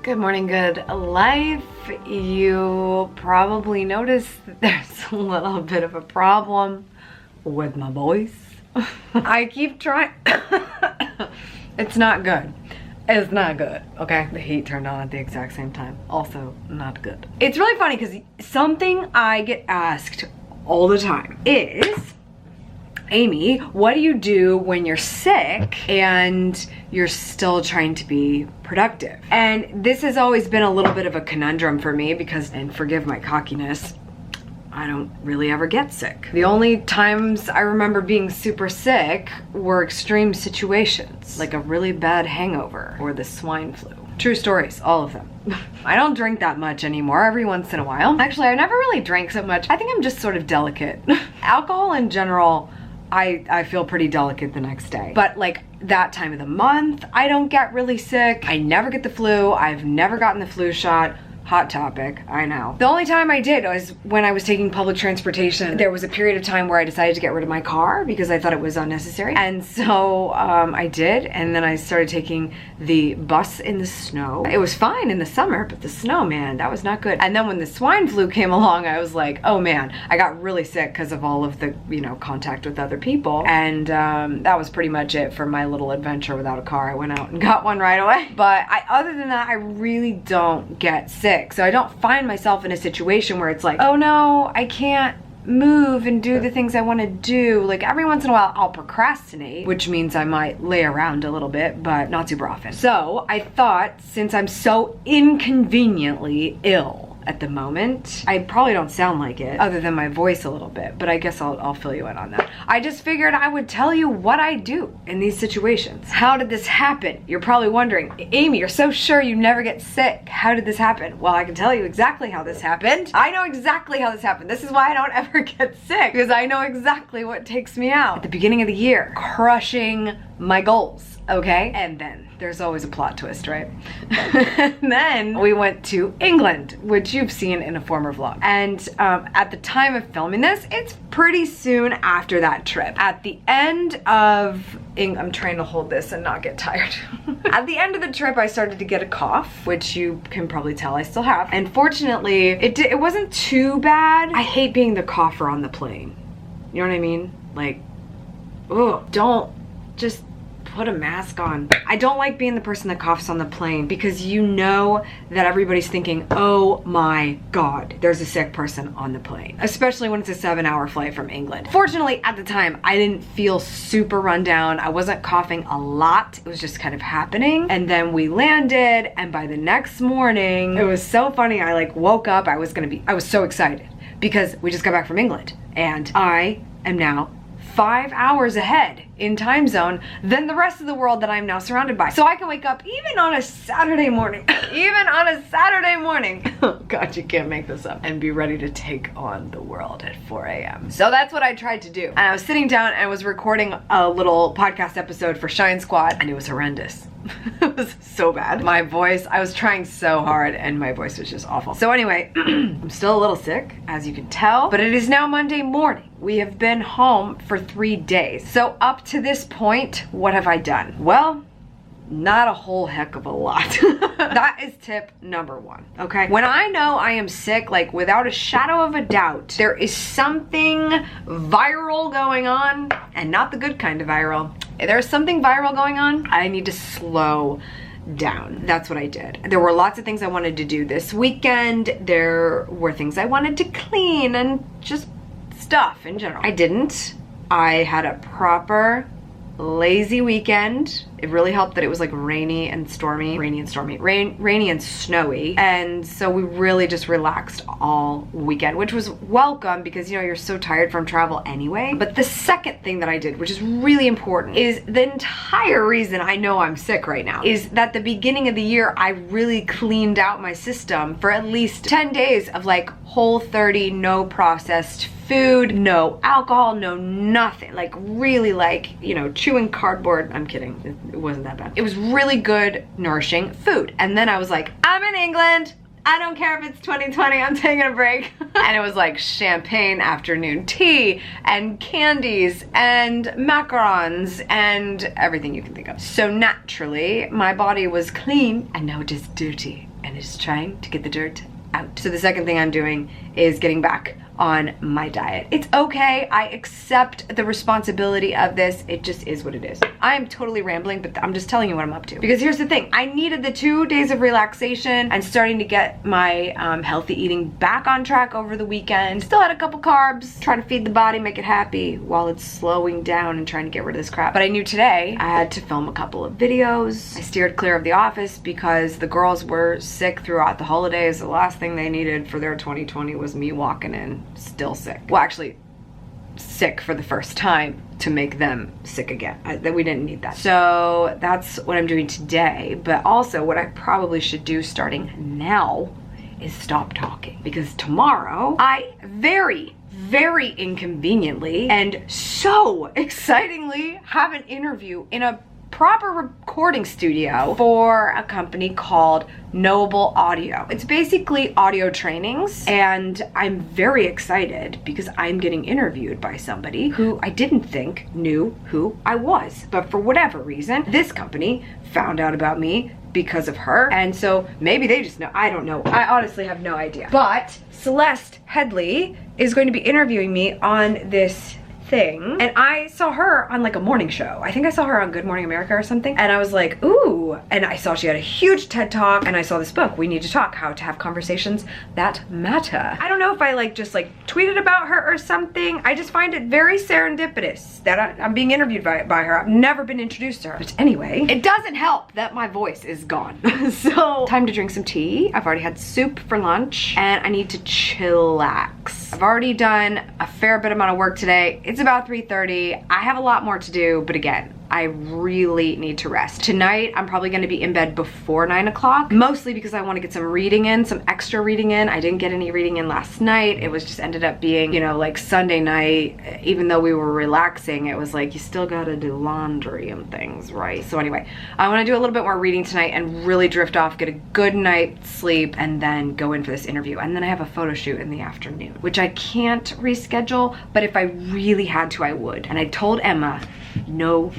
Good morning, good life. You probably noticed that there's a little bit of a problem with my voice. I keep trying. It's not good. It's not good, okay? The heat turned on at the exact same time. Also, not good. It's really funny because something I get asked all the time is, Amy, what do you do when you're sick and you're still trying to be productive? And this has always been a little bit of a conundrum for me because, and forgive my cockiness, I don't really ever get sick. The only times I remember being super sick were extreme situations, like a really bad hangover or the swine flu. True stories, all of them. I don't drink that much anymore, every once in a while. Actually, I never really drank so much. I think I'm just sort of delicate. Alcohol in general, I feel pretty delicate the next day. But like that time of the month, I don't get really sick. I never get the flu. I've never gotten the flu shot. Hot topic, I know. The only time I did was when I was taking public transportation. There was a period of time where I decided to get rid of my car because I thought it was unnecessary. And so I did, and then I started taking the bus in the snow. It was fine in the summer, but the snow, man, that was not good. And then when the swine flu came along, I was like, oh man, I got really sick because of all of the, contact with other people. And that was pretty much it for my little adventure without a car. I went out and got one right away. But other than that, I really don't get sick. So I don't find myself in a situation where it's like, oh no, I can't move and do the things I want to do. Like every once in a while I'll procrastinate, which means I might lay around a little bit, but not super often. So I thought, since I'm so inconveniently ill at the moment, I probably don't sound like it other than my voice a little bit, but I guess I'll fill you in on that. I just figured I would tell you what I do in these situations. How did this happen? You're probably wondering, Amy, you're so sure you never get sick. How did this happen? Well, I can tell you exactly how this happened. I know exactly how this happened. This is why I don't ever get sick, because I know exactly what takes me out. At the beginning of the year, crushing my goals, okay? And then there's always a plot twist, right? And then we went to England, which you've seen in a former vlog. And at the time of filming this, it's pretty soon after that trip. At the end of, I'm trying to hold this and not get tired. At the end of the trip, I started to get a cough, which you can probably tell I still have. And fortunately, it wasn't too bad. I hate being the cougher on the plane. You know what I mean? Like, oh, don't just put a mask on. I don't like being the person that coughs on the plane because you know that everybody's thinking, oh my God, there's a sick person on the plane. Especially when it's a 7-hour flight from England. Fortunately, at the time, I didn't feel super run down. I wasn't coughing a lot. It was just kind of happening. And then we landed, and by the next morning, it was so funny. I like woke up, I was so excited because we just got back from England and I am now 5 hours ahead in time zone than the rest of the world that I'm now surrounded by. So I can wake up even on a Saturday morning, even on a Saturday morning, oh God, you can't make this up, and be ready to take on the world at 4 a.m. So that's what I tried to do. And I was sitting down and I was recording a little podcast episode for Shine Squad, and it was horrendous. It was so bad. My voice, I was trying so hard and my voice was just awful. So anyway, I'm still a little sick, as you can tell, but it is now Monday morning. We have been home for 3 days. So up to this point, what have I done? Well, not a whole heck of a lot. That is tip number 1, okay? When I know I am sick, like without a shadow of a doubt, there is something viral going on, and not the good kind of viral. If there's something viral going on, I need to slow down. That's what I did. There were lots of things I wanted to do this weekend. There were things I wanted to clean and just stuff in general. I didn't. I had a proper lazy weekend. It really helped that it was like rainy and snowy. And so we really just relaxed all weekend, which was welcome because, you're so tired from travel anyway. But the second thing that I did, which is really important, is the entire reason I know I'm sick right now is that the beginning of the year, I really cleaned out my system for at least 10 days of like Whole30, no processed food, no alcohol, no nothing. Like really like, chewing cardboard. I'm kidding. It wasn't that bad. It was really good, nourishing food. And then I was like, I'm in England. I don't care if it's 2020, I'm taking a break. And it was like champagne afternoon tea and candies and macarons and everything you can think of. So naturally, my body was clean and now it is dirty. and it's trying to get the dirt out. So the second thing I'm doing is getting back on my diet. It's okay. I accept the responsibility of this. It just is what it is. I am totally rambling, but I'm just telling you what I'm up to. Because here's the thing. I needed the 2 days of relaxation and starting to get my healthy eating back on track over the weekend. Still had a couple carbs, trying to feed the body, make it happy while it's slowing down and trying to get rid of this crap. But I knew today I had to film a couple of videos. I steered clear of the office because the girls were sick throughout the holidays. The last thing they needed for their 2020 was me walking in still sick. Well, actually sick for the first time to make them sick again. We didn't need that. So that's what I'm doing today. But also what I probably should do starting now is stop talking, because tomorrow I very inconveniently and so excitingly have an interview in a proper recording studio for a company called Noble Audio. It's basically audio trainings, and I'm very excited because I'm getting interviewed by somebody who I didn't think knew who I was. But for whatever reason, this company found out about me because of her, and so maybe they just know. I don't know. I honestly have no idea. But Celeste Headley is going to be interviewing me on this thing, and I saw her on like a morning show. I think I saw her on Good Morning America or something, and I was like, ooh. And I saw she had a huge TED Talk, and I saw this book, We Need to Talk, How to Have Conversations That Matter. I don't know if I just tweeted about her or something. I just find it very serendipitous that I'm being interviewed by her. I've never been introduced to her. But anyway, it doesn't help that my voice is gone. So time to drink some tea. I've already had soup for lunch, and I need to chillax. I've already done a fair bit amount of work today. It's about 3:30. I have a lot more to do, but again, I really need to rest. Tonight, I'm probably gonna be in bed before 9 o'clock, mostly because I wanna get some reading in, some extra reading in. I didn't get any reading in last night. It was just ended up being, you know, like Sunday night, even though we were relaxing, it was like, you still gotta do laundry and things, right? So anyway, I wanna do a little bit more reading tonight and really drift off, get a good night's sleep, and then go in for this interview. And then I have a photo shoot in the afternoon, which I can't reschedule, but if I really had to, I would. And I told Emma, no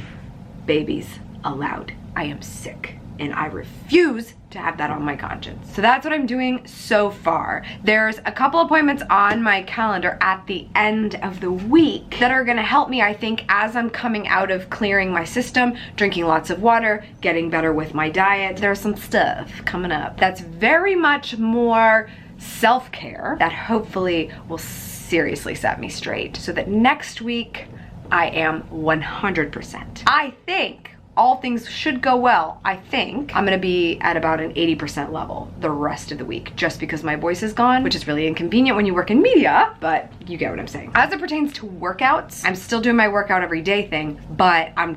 babies allowed. I am sick and I refuse to have that on my conscience. So that's what I'm doing so far. There's a couple appointments on my calendar at the end of the week that are gonna help me, I think, as I'm coming out of clearing my system, drinking lots of water, getting better with my diet. There's some stuff coming up that's very much more self-care that hopefully will seriously set me straight so that next week I am 100%. I think all things should go well. I think I'm gonna be at about an 80% level the rest of the week, just because my voice is gone, which is really inconvenient when you work in media, but you get what I'm saying. As it pertains to workouts, I'm still doing my workout every day thing, but I'm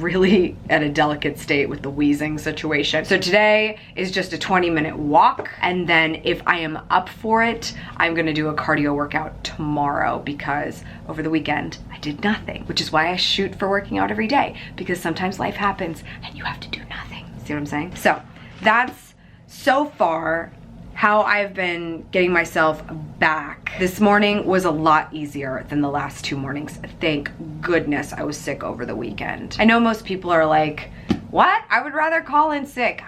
really at a delicate state with the wheezing situation. So today is just a 20-minute walk, and then if I am up for it, I'm gonna do a cardio workout tomorrow, because over the weekend I did nothing, which is why I shoot for working out every day, because sometimes life happens and you have to do nothing. See what I'm saying? So that's so far how I've been getting myself back. This morning was a lot easier than the last 2 mornings. Thank goodness I was sick over the weekend. I know most people are like, what? I would rather call in sick.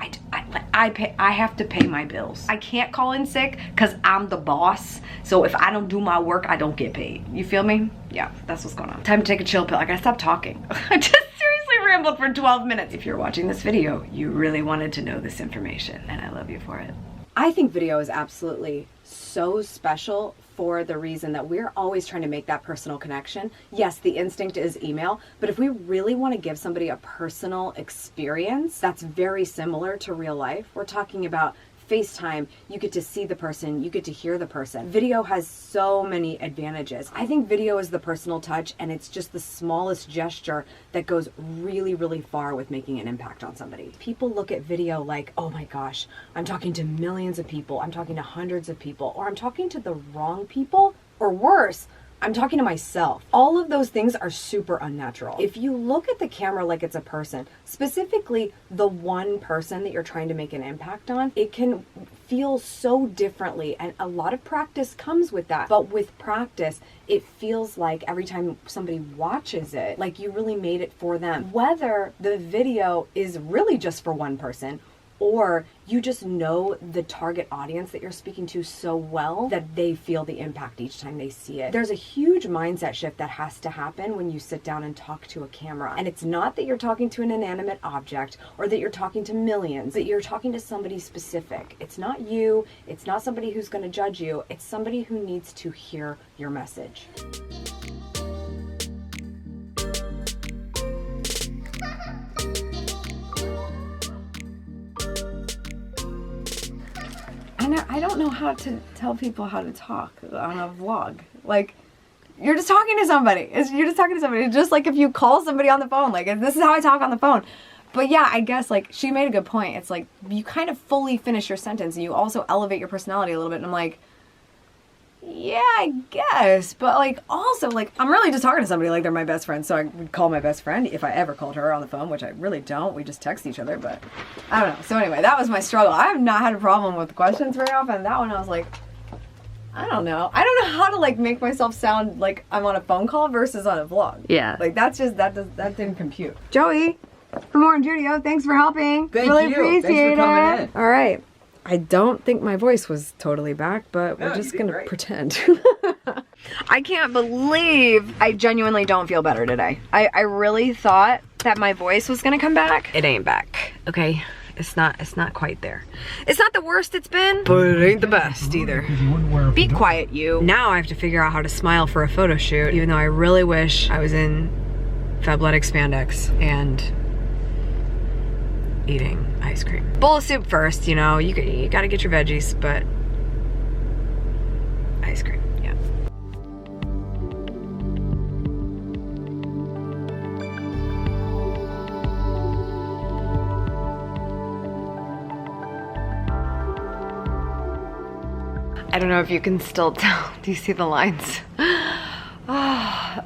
I have to pay my bills. I can't call in sick because I'm the boss. So if I don't do my work, I don't get paid. You feel me? Yeah, that's what's going on. Time to take a chill pill. I gotta stop talking. I just seriously rambled for 12 minutes. If you're watching this video, you really wanted to know this information, and I love you for it. I think video is absolutely so special for the reason that we're always trying to make that personal connection. Yes, the instinct is email, but if we really want to give somebody a personal experience that's very similar to real life, we're talking about FaceTime, you get to see the person, you get to hear the person. Video has so many advantages. I think video is the personal touch, and it's just the smallest gesture that goes really, really far with making an impact on somebody. People look at video like, oh my gosh, I'm talking to millions of people, I'm talking to hundreds of people, or I'm talking to the wrong people, or worse, I'm talking to myself. All of those things are super unnatural. If you look at the camera like it's a person, specifically the one person that you're trying to make an impact on, it can feel so differently, and a lot of practice comes with that. But with practice, it feels like every time somebody watches it, like you really made it for them. Whether the video is really just for one person, or you just know the target audience that you're speaking to so well that they feel the impact each time they see it. There's a huge mindset shift that has to happen when you sit down and talk to a camera. And it's not that you're talking to an inanimate object or that you're talking to millions, that you're talking to somebody specific. It's not you, it's not somebody who's going to judge you, it's somebody who needs to hear your message. I don't know how to tell people how to talk on a vlog. Like, you're just talking to somebody. You're just talking to somebody. It's just like if you call somebody on the phone. Like, this is how I talk on the phone. But yeah, I guess, like, she made a good point. It's like, you kind of fully finish your sentence and you also elevate your personality a little bit. And I'm like, yeah, I guess. But, like, also, like, I'm really just talking to somebody like they're my best friend. So I would call my best friend if I ever called her on the phone, which I really don't. We just text each other, but I don't know. So anyway, that was my struggle. I have not had a problem with questions very often. That one I was like, I don't know. I don't know how to, like, make myself sound like I'm on a phone call versus on a vlog. Yeah. Like, that's just, that didn't compute. Joey from Orange Studio, thanks for helping. Thank really you. Appreciate Thanks for coming in. All right. I don't think my voice was totally back, but we're just gonna pretend. I can't believe I genuinely don't feel better today. I really thought that my voice was gonna come back. It ain't back, okay? It's not quite there. It's not the worst it's been, but it ain't the best either. Be quiet, you. Now I have to figure out how to smile for a photo shoot, even though I really wish I was in Fabletics spandex and eating ice cream. Bowl of soup first, you know, you gotta get your veggies, but ice cream, yeah. I don't know if you can still tell. Do you see the lines?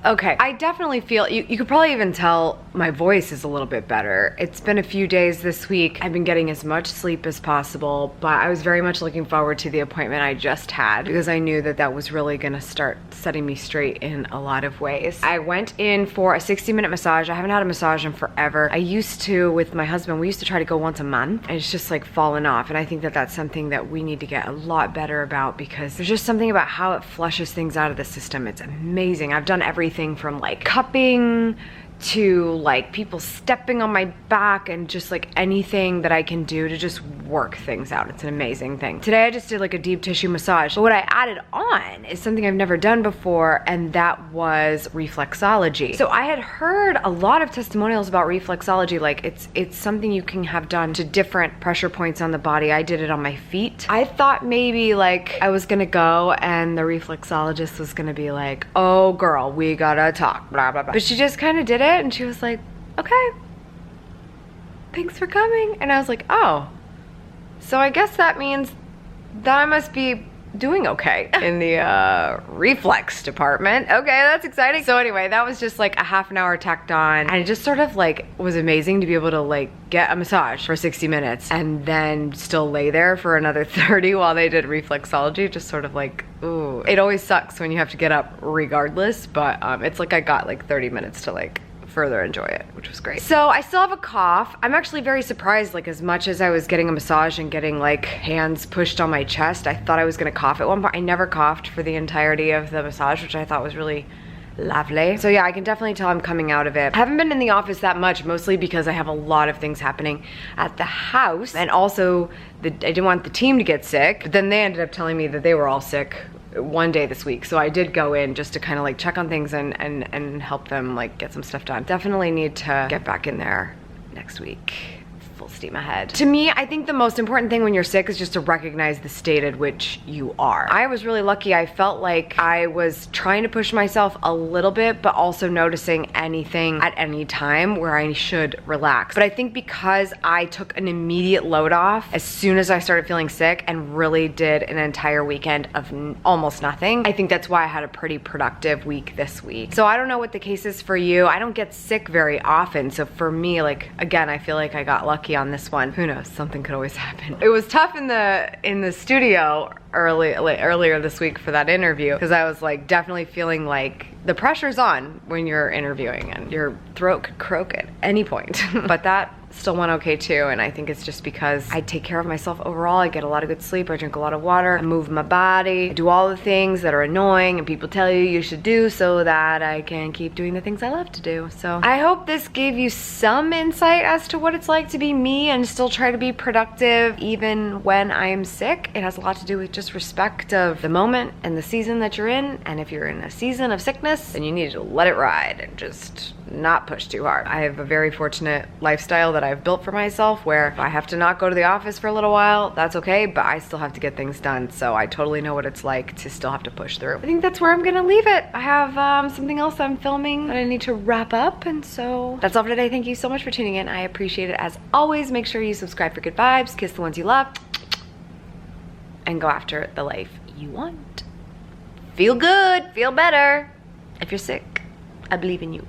Okay, I definitely feel, you could probably even tell my voice is a little bit better. It's been a few days this week. I've been getting as much sleep as possible, but I was very much looking forward to the appointment I just had because I knew that that was really gonna start setting me straight in a lot of ways. I went in for a 60-minute massage. I haven't had a massage in forever. I used to, with my husband, we used to try to go once a month, and it's just like fallen off, and I think that that's something that we need to get a lot better about because there's just something about how it flushes things out of the system. It's amazing. I've done everything from like cupping to like people stepping on my back and just like anything that I can do to just work things out. It's an amazing thing. Today I just did like a deep tissue massage, but what I added on is something I've never done before, and that was reflexology. So I had heard a lot of testimonials about reflexology, like it's something you can have done to different pressure points on the body. I did it on my feet. I thought maybe like I was gonna go and the reflexologist was gonna be like, oh girl, we gotta talk, blah, blah, blah. But she just kind of did it and she was like, okay, thanks for coming. And I was like, oh, so I guess that means that I must be doing okay in the reflex department. Okay, that's exciting. So anyway, that was just like a half an hour tacked on, and it just sort of like was amazing to be able to like get a massage for 60 minutes and then still lay there for another 30 while they did reflexology. Just sort of like, ooh, it always sucks when you have to get up regardless, but it's like I got like 30 minutes to like further enjoy it, which was great. So I still have a cough. I'm actually very surprised, like as much as I was getting a massage and getting like hands pushed on my chest, I thought I was gonna cough at one point. I never coughed for the entirety of the massage, which I thought was really lovely. So yeah, I can definitely tell I'm coming out of it. I haven't been in the office that much, mostly because I have a lot of things happening at the house, and also I didn't want the team to get sick, but then they ended up telling me that they were all sick one day this week, so I did go in just to kind of like check on things and help them like get some stuff done. Definitely need to get back in there next week. Full steam ahead. To me, I think the most important thing when you're sick is just to recognize the state at which you are. I was really lucky. I felt like I was trying to push myself a little bit, but also noticing anything at any time where I should relax. But I think because I took an immediate load off as soon as I started feeling sick and really did an entire weekend of almost nothing, I think that's why I had a pretty productive week this week. So I don't know what the case is for you. I don't get sick very often. So for me, like, again, I feel like I got lucky on this one. Who knows? Something could always happen. It was tough in the studio earlier this week for that interview because I was like definitely feeling like the pressure's on when you're interviewing and your throat could croak at any point. But that still went okay too, and I think it's just because I take care of myself overall. I get a lot of good sleep, I drink a lot of water, I move my body, I do all the things that are annoying and people tell you should do so that I can keep doing the things I love to do. So I hope this gave you some insight as to what it's like to be me and still try to be productive even when I am sick. It has a lot to do with just respect of the moment and the season that you're in, and if you're in a season of sickness, then you need to let it ride and just not push too hard. I have a very fortunate lifestyle that I've built for myself where if I have to not go to the office for a little while, that's okay, but I still have to get things done. So I totally know what it's like to still have to push through. I think that's where I'm gonna leave it. I have something else I'm filming that I need to wrap up, and so that's all for today. Thank you so much for tuning in. I appreciate it as always. Make sure you subscribe for good vibes, kiss the ones you love, and go after the life you want. Feel good, feel better. If you're sick, I believe in you.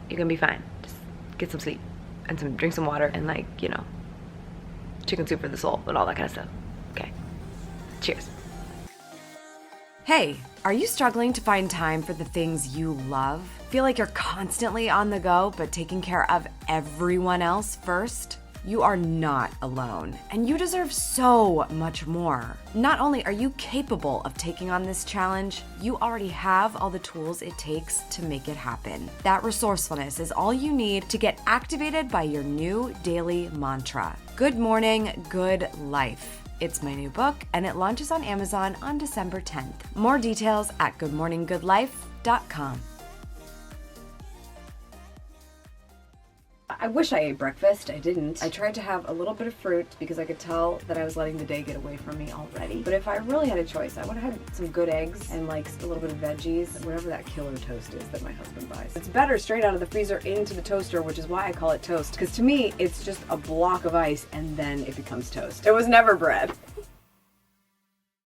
You're gonna be fine. Just get some sleep and drink some water and, like, you know, chicken soup for the soul and all that kind of stuff. Okay, cheers. Hey, are you struggling to find time for the things you love? Feel like you're constantly on the go but taking care of everyone else first? You are not alone, and you deserve so much more. Not only are you capable of taking on this challenge, you already have all the tools it takes to make it happen. That resourcefulness is all you need to get activated by your new daily mantra. Good morning, good life. It's my new book, and it launches on Amazon on December 10th. More details at goodmorninggoodlife.com. I wish I ate breakfast. I didn't. I tried to have a little bit of fruit because I could tell that I was letting the day get away from me already. But if I really had a choice, I would have had some good eggs and like a little bit of veggies, whatever that killer toast is that my husband buys. It's better straight out of the freezer into the toaster, which is why I call it toast. Because to me, it's just a block of ice and then it becomes toast. It was never bread.